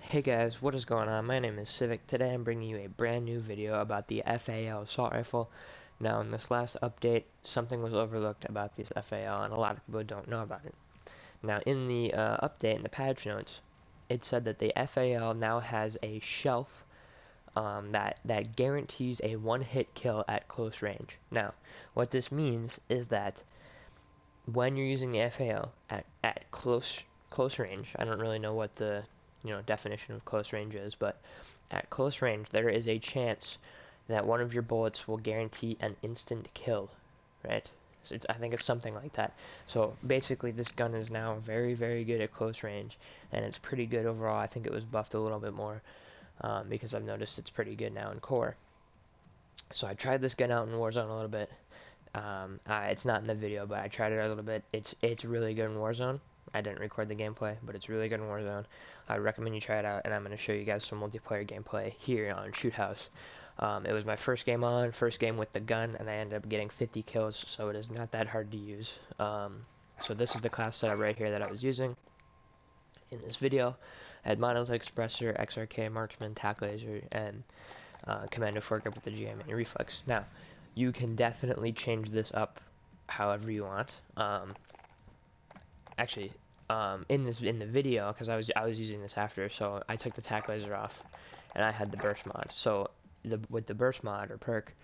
Hey guys, what is going on? My name is Civic. Today I'm bringing you a brand new video about the FAL assault rifle. Now in this last update, something was overlooked about this FAL and a lot of people don't know about it. Now in the update, in the patch notes, it said that the FAL now has a shelf that guarantees a one-hit kill at close range. Now, what this means is that when you're using the FAL at close range, I don't really know what the definition of close range is, but at close range there is a chance that one of your bullets will guarantee an instant kill, right? So I think it's something like that. So basically this gun is now very, very good at close range, and it's pretty good overall. I think it was buffed a little bit more because I've noticed it's pretty good now in core. So I tried this gun out in Warzone a little bit. It's not in the video, but I tried it a little bit. It's really good in Warzone. I didn't record the gameplay, but it's really good in Warzone. I recommend you try it out, and I'm going to show you guys some multiplayer gameplay here on Shoot House. It was my first game with the gun, and I ended up getting 50 kills, so it is not that hard to use. So this is the class setup right here that I was using in this video. I had monolithic suppressor, XRK, marksman, tac laser, and commando foregrip with the GM and reflex. Now, you can definitely change this up however you want. Actually, in the video, because I was using this after, so I took the tac laser off, and I had the burst mod. So with the burst mod or perk,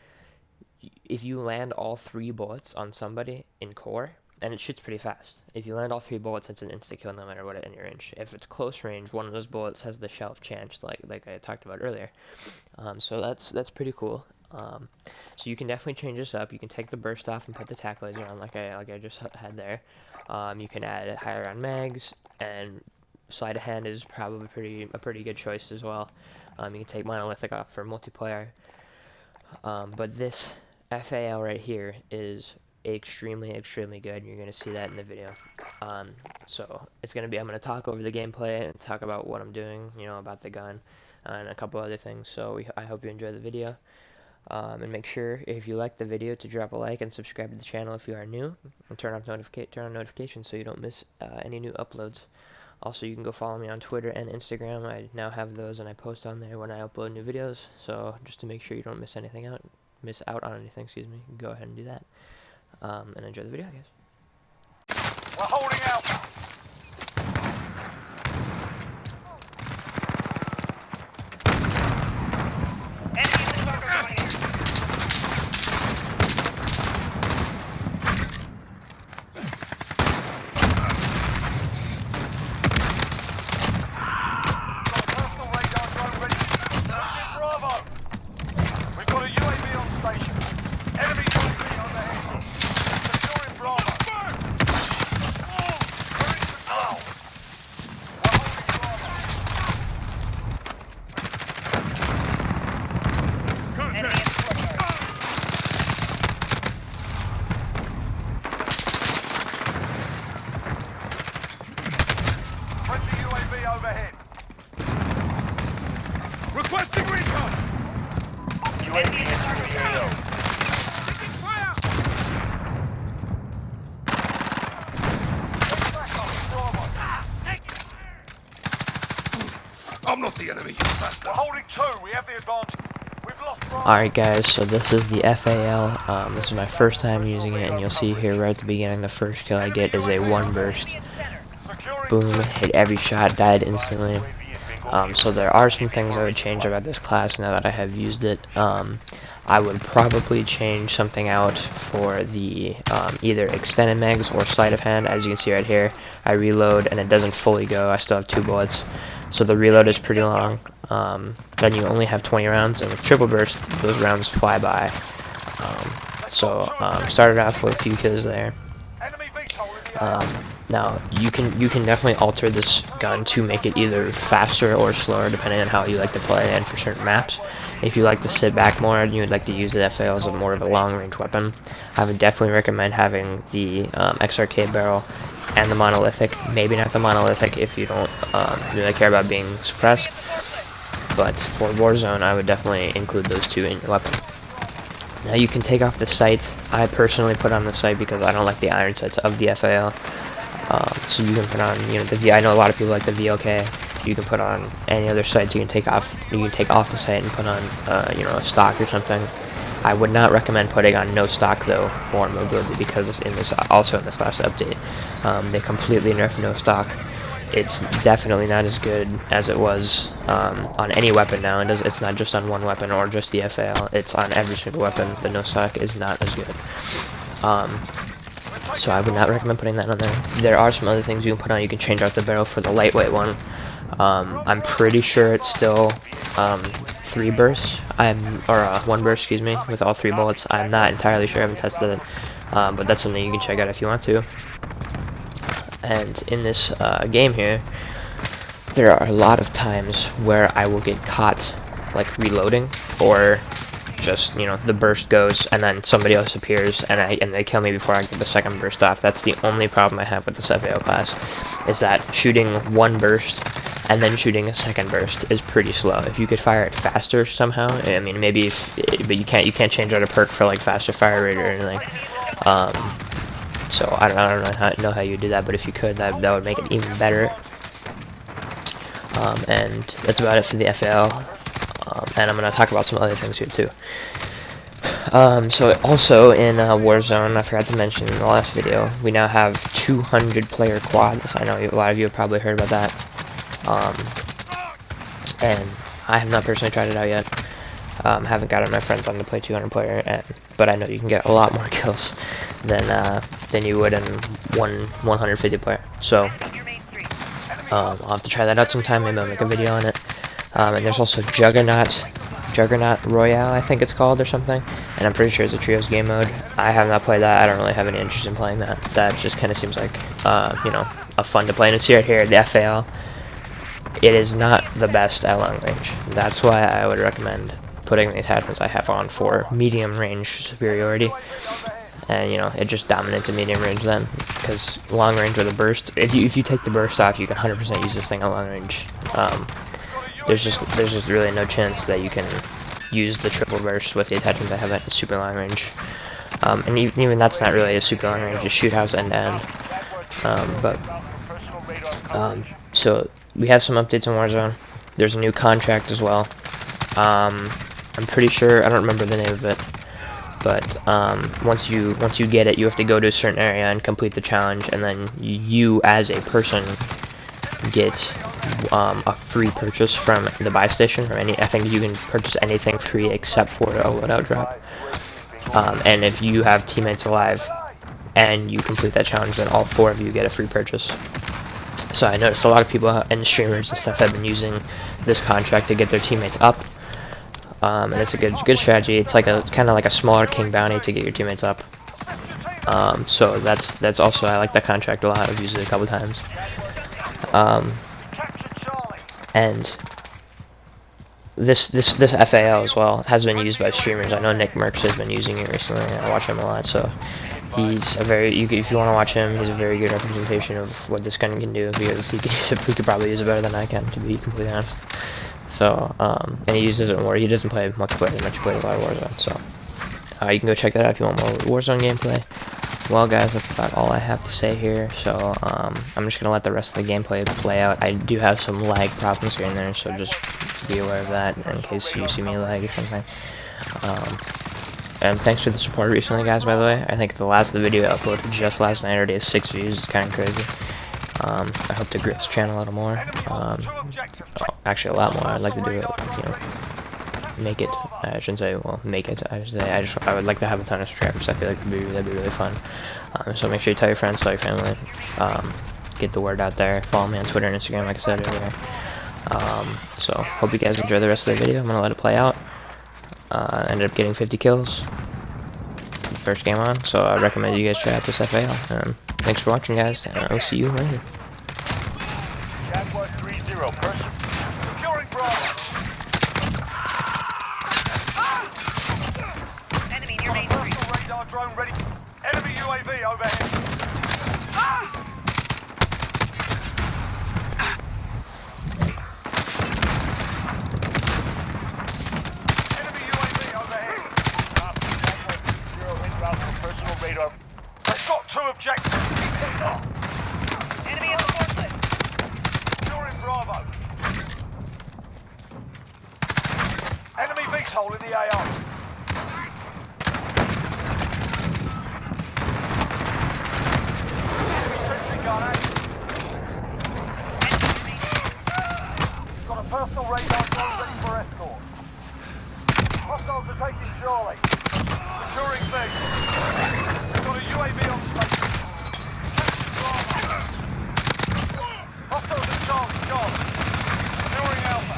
if you land all 3 bullets on somebody in core, and it shoots pretty fast. If you land all 3 bullets, it's an insta kill no matter what in your range. If it's close range, one of those bullets has the shelf chance, like I talked about earlier. So that's pretty cool. So you can definitely change this up. You can take the burst off and put the tac laser on, like I just had there. You can add higher round mags, and sleight of hand is probably a pretty good choice as well. You can take monolithic off for multiplayer. But this FAL right here is extremely good, and you're going to see that in the video. So it's going to be, I'm going to talk over the gameplay and talk about what I'm doing, about the gun, and a couple other things. So I hope you enjoy the video. And make sure, if you like the video, to drop a like and subscribe to the channel if you are new, and turn on notifications so you don't miss any new uploads. Also, you can go follow me on Twitter and Instagram. I now have those, and I post on there when I upload new videos. So just to make sure you don't miss out on anything, excuse me, go ahead and do that. And enjoy the video, guys. We're holding out. Overhead. Requesting recon! UAV is AO. Taking fire! I'm not the enemy. We're holding 2. We have the advantage. We've lost. Alright guys, so this is the FAL. This is my first time using it, and you'll see here right at the beginning, the first kill I get is a 1 burst. Boom, hit every shot, died instantly. So there are some things I would change about this class now that I have used it. I would probably change something out for the either extended mags or sleight of hand. As you can see right here, I reload and it doesn't fully go. I still have 2 bullets, so the reload is pretty long. Then you only have 20 rounds, and with triple burst, those rounds fly by. Started off with a few kills there. Now you can definitely alter this gun to make it either faster or slower depending on how you like to play and for certain maps. If you like to sit back more and you would like to use the FAL as more of a long range weapon, I would definitely recommend having the XRK barrel and the monolithic. Maybe not the monolithic if you don't really care about being suppressed, but for Warzone I would definitely include those 2 in your weapon. Now you can take off the sight. I personally put on the sight because I don't like the iron sights of the FAL. So you can put on, I know a lot of people like the VLK. you can put on any other sites. You can take off the site and put on you know, a stock or something. I would not recommend putting on no stock though for mobility, because in this last update they completely nerfed no stock. It's definitely not as good as it was on any weapon now. It's not just on one weapon or just the FAL. It's on every single weapon. The no stock is not as good. So I would not recommend putting that on there. There are some other things you can put on. You can change out the barrel for the lightweight one. I'm pretty sure it's still 3 bursts. Or 1 burst, excuse me, with all 3 bullets. I'm not entirely sure. I haven't tested it, but that's something you can check out if you want to. And in this game here, there are a lot of times where I will get caught like reloading, or just, you know, the burst goes and then somebody else appears and they kill me before I get the second burst off. That's the only problem I have with this FAL class, is that shooting 1 burst and then shooting a second burst is pretty slow. If you could fire it faster somehow, I mean, maybe but you can't change out a perk for like faster fire rate or anything. So I don't know how you do that, but if you could, that would make it even better. And that's about it for the FAL. And I'm going to talk about some other things here too. So also in Warzone, I forgot to mention in the last video, we now have 200 player quads. I know a lot of you have probably heard about that. And I have not personally tried it out yet. Haven't gotten my friends on to play 200 player, but I know you can get a lot more kills than you would in 150 player. So I'll have to try that out sometime. Maybe I'll make a video on it. And there's also Juggernaut Royale, I think it's called, or something. And I'm pretty sure it's a trios game mode. I have not played that. I don't really have any interest in playing that. That just kind of seems like you know, a fun to play. And it's here, the FAL. It is not the best at long range. That's why I would recommend putting the attachments I have on for medium range superiority. And you know, it just dominates a medium range then, because long range with a burst, if you take the burst off, you can 100% use this thing at long range. There's just really no chance that you can use the triple burst with the attachments I have at super long range. And even that's not really a super long range, it's shoot house end to end. So we have some updates on Warzone. There's a new contract as well. I'm pretty sure, I don't remember the name of it, but once you get it, you have to go to a certain area and complete the challenge, and then you as a person get a free purchase from the buy station, or I think you can purchase anything free except for a loadout drop. And if you have teammates alive and you complete that challenge, then all 4 of you get a free purchase. So I noticed a lot of people and streamers and stuff have been using this contract to get their teammates up. And it's a good strategy. It's like kind of like a smaller king bounty to get your teammates up. So that's also, I like that contract a lot. I've used it a couple times. And this FAL as well has been used by streamers. I know Nick Merckx has been using it recently. I watch him a lot, so he's a very, if you want to watch him, he's a very good representation of what this gun can do, because he could probably use it better than I can, to be completely honest. So and he uses it more. He doesn't play multiplayer that much. He plays a lot of Warzone. So you can go check that out if you want more Warzone gameplay. Well guys, that's about all I have to say here, so I'm just gonna let the rest of the gameplay play out. I do have some lag problems here and there, so just be aware of that in case you see me lag or something. And thanks for the support recently, guys, by the way. I think the video I uploaded just last night already has 6 views. It's kind of crazy. I hope to grow this channel a little more. Actually a lot more. I'd like to do it, you know, make it. I shouldn't say, well, make it. I should say I would like to have a ton of subscribers. I feel like that'd be really fun. So make sure you tell your friends, tell your family, get the word out there. Follow me on Twitter and Instagram, like I said earlier. So hope you guys enjoy the rest of the video. I'm gonna let it play out. Ended up getting 50 kills first game on, so I recommend you guys try out this FAL. Thanks for watching, guys, and I'll see you later. Drone ready. Enemy UAV overhead. Enemy UAV overhead. Zero inbound for personal radar. They've got 2 objectives. Enemy in the forklift. You're in Bravo. hole in the AO. Sentry gun out. Got a personal radar drone ready for escort. Hostiles are taking Charlie. Securing B. We've got a UAV on station. Hostiles at Charlie, gone. Securing Alpha.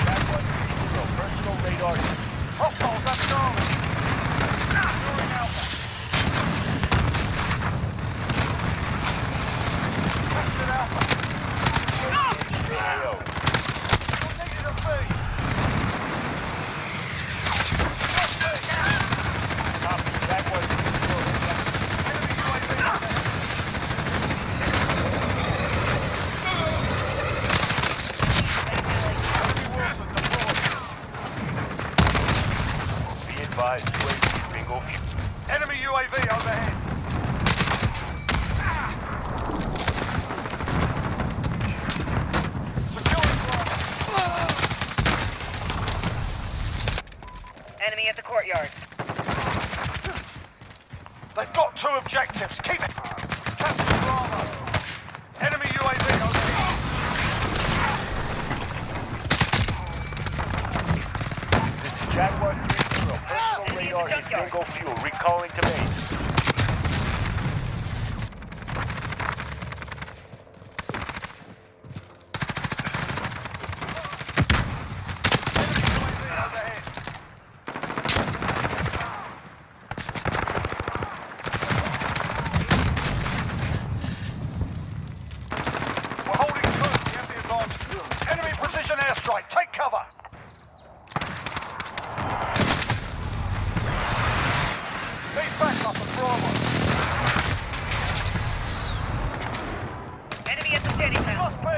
That was your personal radar. Hostiles at Charlie. Securing Alpha. Captured Alpha. AO. Needed a B. Copy. That was enemy UAV. Be advised, UAV bingo fuel. Enemy UAV overhead. Securing Bravo. Enemy at the courtyard. They've got two objectives. Keep it. Capture Bravo. Enemy UAV overhead. This is Jaguar 3-0. Personal radar is bingo fuel. Recalling to base. We're holding true. We have the advantage. Enemy precision airstrike. Take cover. Need backup at Bravo. Enemy at the steady house. Must be.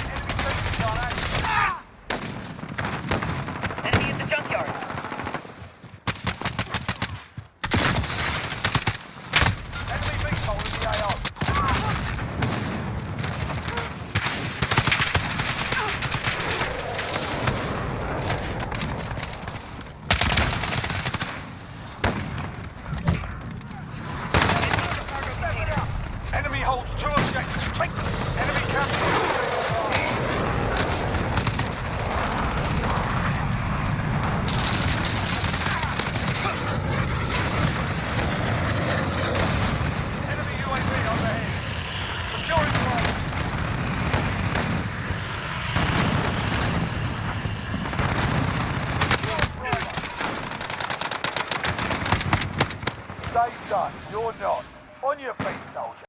Enemy safety gun out. Enemy at the junkyard. Enemy big hole in the AO. Enemy holds two objectives. Take them. Enemy captured. Enemy UAV overhead. Securing Bravo. Stay done. You're not. On your feet, soldier.